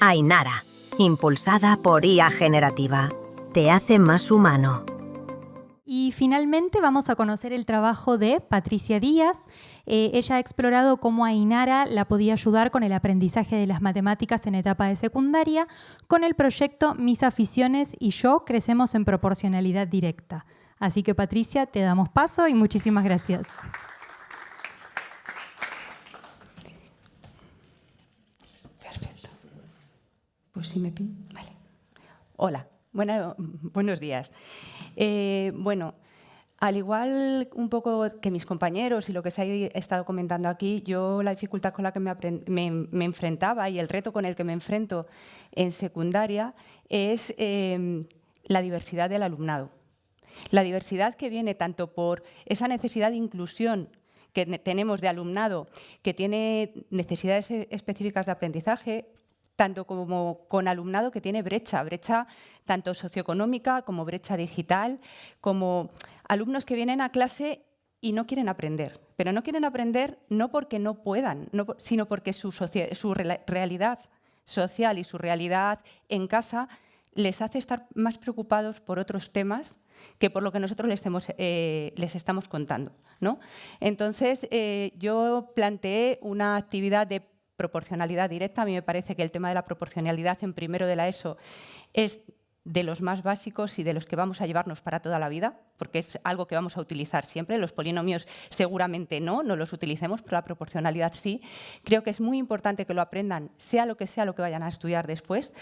Ainara, impulsada por IA generativa. Te hace más humano. Y finalmente vamos a conocer el trabajo de Patricia Díaz. Ella ha explorado cómo Ainara la podía ayudar con el aprendizaje de las matemáticas en etapa de secundaria con el proyecto Mis aficiones y yo crecemos en proporcionalidad directa. Así que Patricia, te damos paso y muchísimas gracias. Perfecto. Pues sí me pido. Vale. Hola, buenos días. Bueno, al igual un poco que mis compañeros y lo que se ha estado comentando aquí, yo la dificultad con la que me enfrentaba y el reto con el que me enfrento en secundaria es la diversidad del alumnado. La diversidad que viene tanto por esa necesidad de inclusión que tenemos de alumnado que tiene necesidades específicas de aprendizaje, tanto como con alumnado que tiene brecha tanto socioeconómica como brecha digital, como alumnos que vienen a clase y no quieren aprender. Pero no quieren aprender no porque no puedan, sino porque su realidad social y su realidad en casa les hace estar más preocupados por otros temas que por lo que nosotros les estamos contando, ¿no? Entonces, yo planteé una actividad de proporcionalidad directa. A mí me parece que el tema de la proporcionalidad en primero de la ESO es de los más básicos y de los que vamos a llevarnos para toda la vida, porque es algo que vamos a utilizar siempre. Los polinomios seguramente no los utilicemos, pero la proporcionalidad sí. Creo que es muy importante que lo aprendan, sea lo que vayan a estudiar después.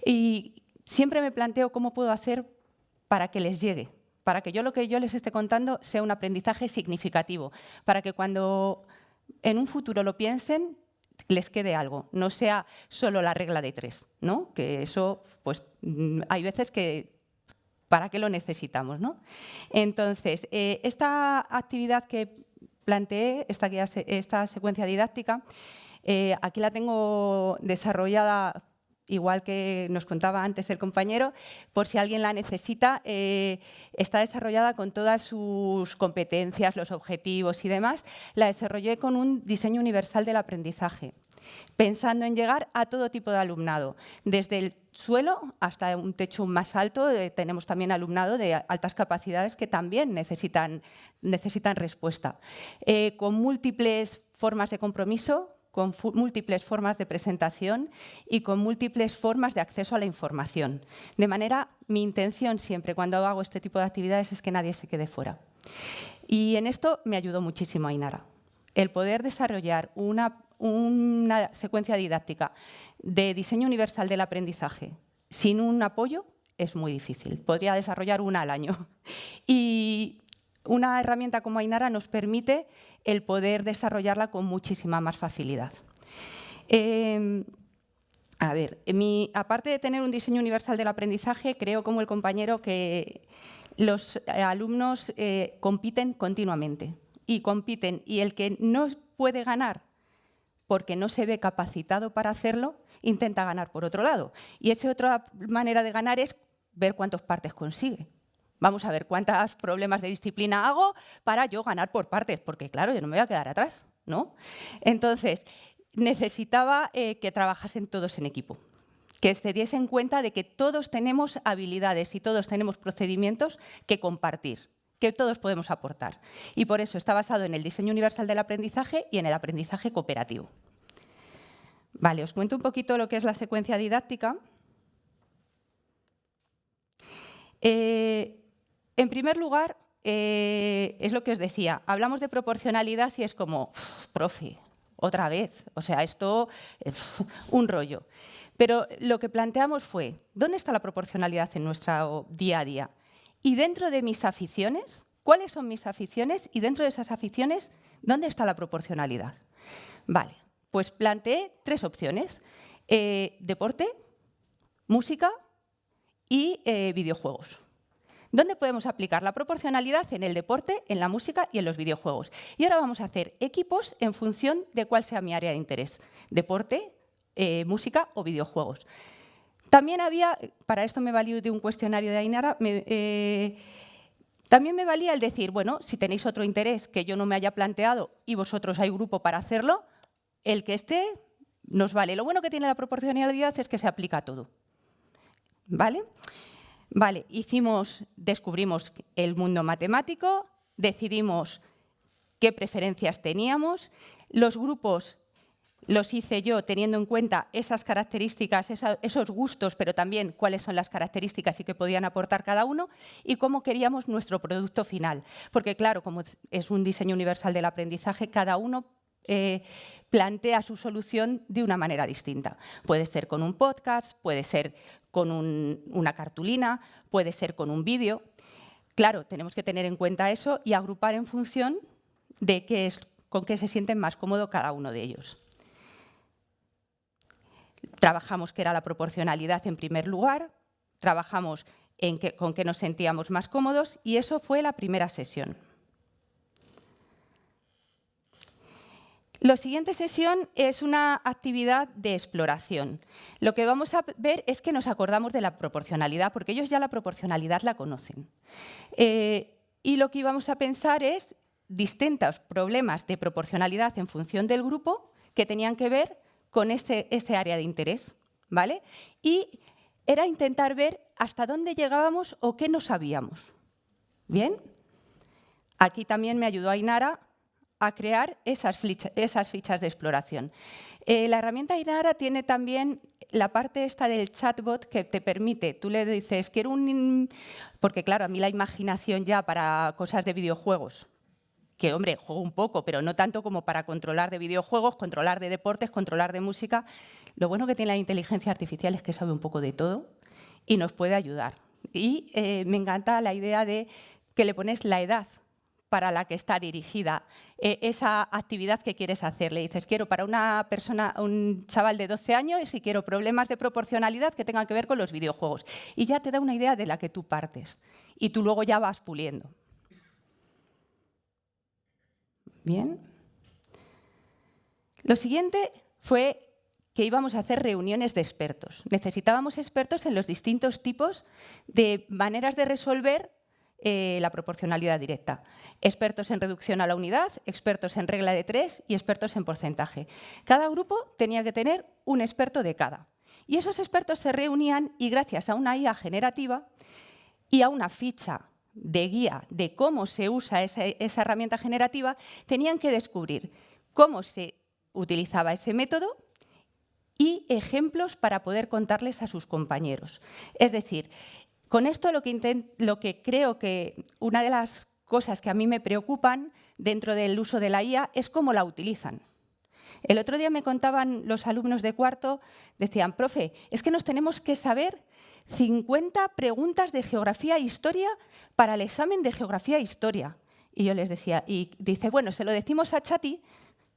Y siempre me planteo cómo puedo hacer para que les llegue, para que lo que yo les esté contando sea un aprendizaje significativo, para que cuando en un futuro lo piensen, les quede algo, no sea solo la regla de 3, ¿no? Que eso, pues, hay veces que ¿para qué lo necesitamos, no? Entonces, esta actividad que planteé, esta secuencia didáctica, aquí la tengo desarrollada, igual que nos contaba antes el compañero, por si alguien la necesita, está desarrollada con todas sus competencias, los objetivos y demás. La desarrollé con un diseño universal del aprendizaje, pensando en llegar a todo tipo de alumnado, desde el suelo hasta un techo más alto. Tenemos también alumnado de altas capacidades que también necesitan respuesta, con múltiples formas de compromiso, con múltiples formas de presentación y con múltiples formas de acceso a la información. De manera, mi intención siempre cuando hago este tipo de actividades es que nadie se quede fuera. Y en esto me ayudó muchísimo Ainara. El poder desarrollar una secuencia didáctica de diseño universal del aprendizaje sin un apoyo es muy difícil. Podría desarrollar una al año. Y una herramienta como Ainara nos permite el poder desarrollarla con muchísima más facilidad. Aparte de tener un diseño universal del aprendizaje, creo, como el compañero, que los alumnos compiten continuamente. Y el que no puede ganar porque no se ve capacitado para hacerlo, intenta ganar por otro lado. Y esa otra manera de ganar es ver cuántos partes consigue. Vamos a ver cuántos problemas de disciplina hago para yo ganar por partes, porque claro, yo no me voy a quedar atrás, ¿no? Entonces, necesitaba que trabajasen todos en equipo, que se diesen cuenta de que todos tenemos habilidades y todos tenemos procedimientos que compartir, que todos podemos aportar. Y por eso está basado en el diseño universal del aprendizaje y en el aprendizaje cooperativo. Vale, os cuento un poquito lo que es la secuencia didáctica. En primer lugar, es lo que os decía, hablamos de proporcionalidad y es como, profe, otra vez, o sea, esto es un rollo. Pero lo que planteamos fue, ¿dónde está la proporcionalidad en nuestro día a día? Y dentro de mis aficiones, ¿cuáles son mis aficiones? Y dentro de esas aficiones, ¿dónde está la proporcionalidad? Vale, pues planteé 3 opciones, deporte, música y videojuegos. ¿Dónde podemos aplicar la proporcionalidad? En el deporte, en la música y en los videojuegos. Y ahora vamos a hacer equipos en función de cuál sea mi área de interés. Deporte, música o videojuegos. También había, para esto me valí de un cuestionario de Ainara, también me valía el decir, bueno, si tenéis otro interés que yo no me haya planteado y vosotros hay grupo para hacerlo, el que esté nos vale. Lo bueno que tiene la proporcionalidad es que se aplica a todo. ¿Vale? Vale, descubrimos el mundo matemático, decidimos qué preferencias teníamos, los grupos los hice yo teniendo en cuenta esas características, esos gustos, pero también cuáles son las características y qué podían aportar cada uno y cómo queríamos nuestro producto final. Porque claro, como es un diseño universal del aprendizaje, cada uno plantea su solución de una manera distinta. Puede ser con un podcast, puede ser con una cartulina, puede ser con un vídeo. Claro, tenemos que tener en cuenta eso y agrupar en función de con qué se sienten más cómodos cada uno de ellos. Trabajamos qué era la proporcionalidad en primer lugar, trabajamos con qué nos sentíamos más cómodos y eso fue la primera sesión. La siguiente sesión es una actividad de exploración. Lo que vamos a ver es que nos acordamos de la proporcionalidad, porque ellos ya la proporcionalidad la conocen. Y lo que íbamos a pensar es distintos problemas de proporcionalidad en función del grupo que tenían que ver con ese área de interés, ¿vale? Y era intentar ver hasta dónde llegábamos o qué no sabíamos. ¿Bien? Aquí también me ayudó Ainara a crear esas fichas de exploración. La herramienta Ainara tiene también la parte esta del chatbot que te permite, tú le dices, quiero porque claro, a mí la imaginación ya para cosas de videojuegos, que, hombre, juego un poco, pero no tanto como para controlar de videojuegos, controlar de deportes, controlar de música. Lo bueno que tiene la inteligencia artificial es que sabe un poco de todo y nos puede ayudar. Y me encanta la idea de que le pones la edad para la que está dirigida esa actividad que quieres hacer. Le dices, quiero para una persona, un chaval de 12 años y quiero problemas de proporcionalidad que tengan que ver con los videojuegos. Y ya te da una idea de la que tú partes. Y tú luego ya vas puliendo. Bien. Lo siguiente fue que íbamos a hacer reuniones de expertos. Necesitábamos expertos en los distintos tipos de maneras de resolver la proporcionalidad directa. Expertos en reducción a la unidad, expertos en regla de 3 y expertos en porcentaje. Cada grupo tenía que tener un experto de cada. Y esos expertos se reunían y gracias a una IA generativa y a una ficha de guía de cómo se usa esa herramienta generativa, tenían que descubrir cómo se utilizaba ese método y ejemplos para poder contarles a sus compañeros. Es decir, con esto lo que creo que una de las cosas que a mí me preocupan dentro del uso de la IA es cómo la utilizan. El otro día me contaban los alumnos de cuarto, decían, profe, es que nos tenemos que saber 50 preguntas de geografía e historia para el examen de geografía e historia. Y yo les decía, y dice, bueno, se lo decimos a Chati,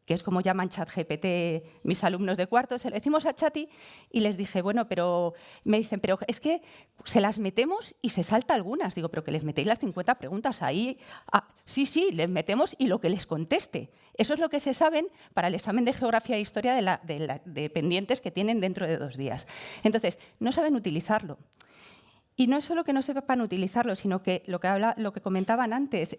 que es como llaman ChatGPT mis alumnos de cuarto, se lo decimos a Chati y les dije, bueno, pero me dicen, pero es que se las metemos y se salta algunas. Digo, pero que les metéis las 50 preguntas ahí. Ah, sí, les metemos y lo que les conteste. Eso es lo que se saben para el examen de geografía e historia de pendientes que tienen dentro de 2 días. Entonces, no saben utilizarlo. Y no es solo que no sepan utilizarlo, sino que lo que comentaban antes,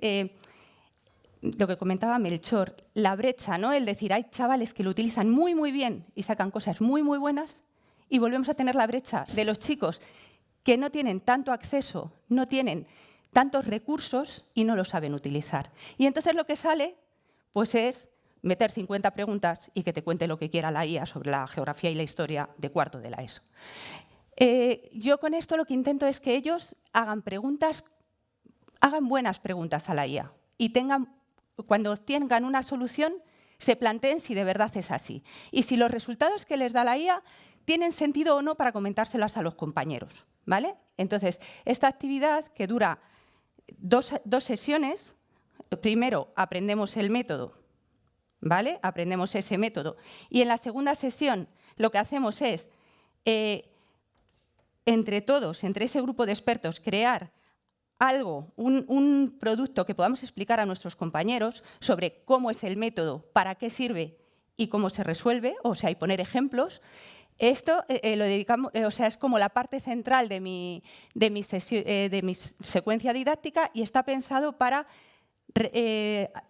lo que comentaba Melchor, la brecha, ¿no? El decir, hay chavales que lo utilizan muy, muy bien y sacan cosas muy, muy buenas, y volvemos a tener la brecha de los chicos que no tienen tanto acceso, no tienen tantos recursos y no lo saben utilizar. Y entonces lo que sale pues es meter 50 preguntas y que te cuente lo que quiera la IA sobre la geografía y la historia de cuarto de la ESO. Yo con esto lo que intento es que ellos hagan buenas preguntas a la IA y cuando tengan una solución, se planteen si de verdad es así. Y si los resultados que les da la IA tienen sentido o no para comentárselas a los compañeros, ¿vale? Entonces, esta actividad que dura dos sesiones, primero aprendemos el método, ¿vale? Aprendemos ese método. Y en la segunda sesión lo que hacemos es, entre todos, entre ese grupo de expertos, crear algo, un producto que podamos explicar a nuestros compañeros sobre cómo es el método, para qué sirve y cómo se resuelve, o sea, y poner ejemplos. Esto lo dedicamos, o sea, es como la parte central de mi secuencia didáctica y está pensado para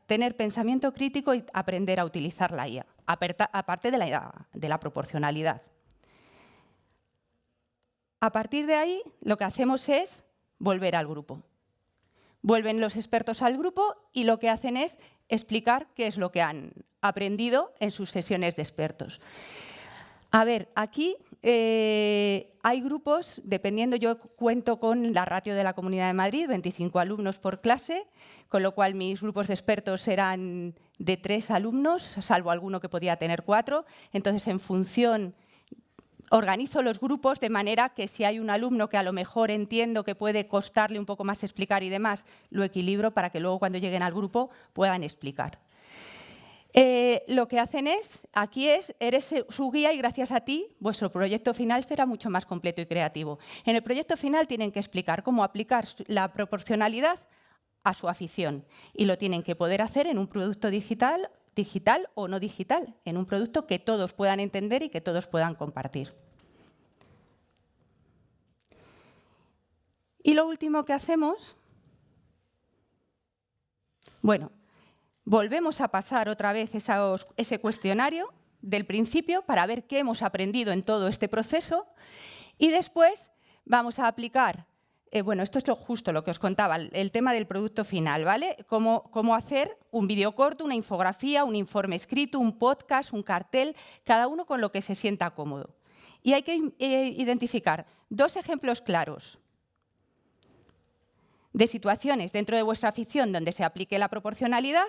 tener pensamiento crítico y aprender a utilizar la IA. aparte de la proporcionalidad. A partir de ahí, lo que hacemos es volver al grupo. Vuelven los expertos al grupo y lo que hacen es explicar qué es lo que han aprendido en sus sesiones de expertos. A ver, aquí hay grupos, dependiendo, yo cuento con la ratio de la Comunidad de Madrid, 25 alumnos por clase, con lo cual mis grupos de expertos eran de 3 alumnos, salvo alguno que podía tener 4. Entonces, en función, organizo los grupos de manera que si hay un alumno que a lo mejor entiendo que puede costarle un poco más explicar y demás, lo equilibro para que luego cuando lleguen al grupo puedan explicar. Lo que hacen eres su guía y gracias a ti vuestro proyecto final será mucho más completo y creativo. En el proyecto final tienen que explicar cómo aplicar la proporcionalidad a su afición y lo tienen que poder hacer en un producto digital o no digital, en un producto que todos puedan entender y que todos puedan compartir. Y lo último que hacemos, bueno, volvemos a pasar otra vez ese cuestionario del principio para ver qué hemos aprendido en todo este proceso y después vamos a aplicar, bueno, esto es justo lo que os contaba, el tema del producto final, ¿vale? Cómo hacer un vídeo corto, una infografía, un informe escrito, un podcast, un cartel, cada uno con lo que se sienta cómodo. Y hay que identificar 2 ejemplos claros de situaciones dentro de vuestra afición donde se aplique la proporcionalidad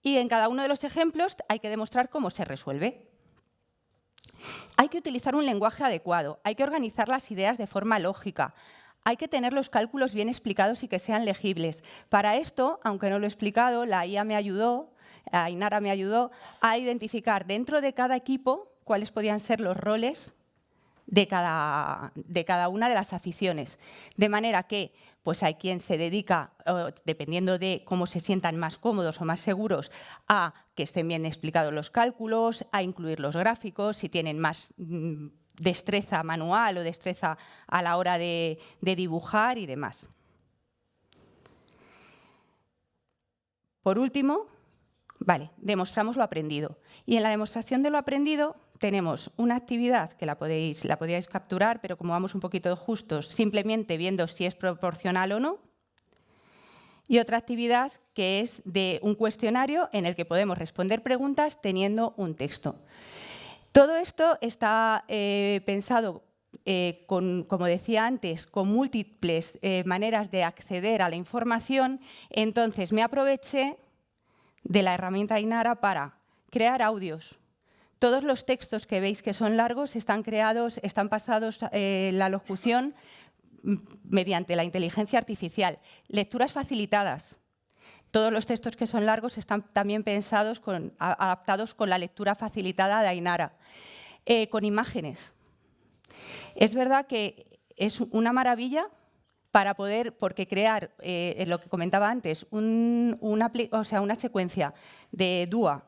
y en cada uno de los ejemplos hay que demostrar cómo se resuelve. Hay que utilizar un lenguaje adecuado, hay que organizar las ideas de forma lógica, hay que tener los cálculos bien explicados y que sean legibles. Para esto, aunque no lo he explicado, la IA me ayudó, Ainara me ayudó a identificar dentro de cada equipo cuáles podían ser los roles de cada una de las aficiones. De manera que pues hay quien se dedica, dependiendo de cómo se sientan más cómodos o más seguros, a que estén bien explicados los cálculos, a incluir los gráficos, si tienen más destreza manual o destreza a la hora de dibujar y demás. Por último, vale, demostramos lo aprendido. Y en la demostración de lo aprendido tenemos una actividad que la podíais capturar, pero como vamos un poquito justos, simplemente viendo si es proporcional o no. Y otra actividad que es de un cuestionario en el que podemos responder preguntas teniendo un texto. Todo esto está pensado, como decía antes, con múltiples maneras de acceder a la información. Entonces, me aproveché de la herramienta Ainara para crear audios. Todos los textos que veis que son largos están pasados la locución mediante la inteligencia artificial. Lecturas facilitadas. Todos los textos que son largos están también pensados, adaptados con la lectura facilitada de Ainara. Con imágenes. Es verdad que es una maravilla para poder, porque crear, lo que comentaba antes, una secuencia de DUA,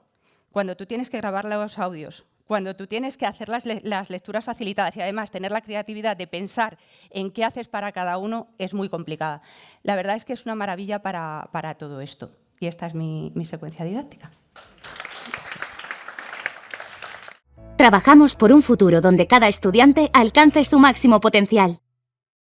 cuando tú tienes que grabar los audios, cuando tú tienes que hacer las lecturas facilitadas y además tener la creatividad de pensar en qué haces para cada uno, es muy complicada. La verdad es que es una maravilla para todo esto. Y esta es mi secuencia didáctica. Trabajamos por un futuro donde cada estudiante alcance su máximo potencial.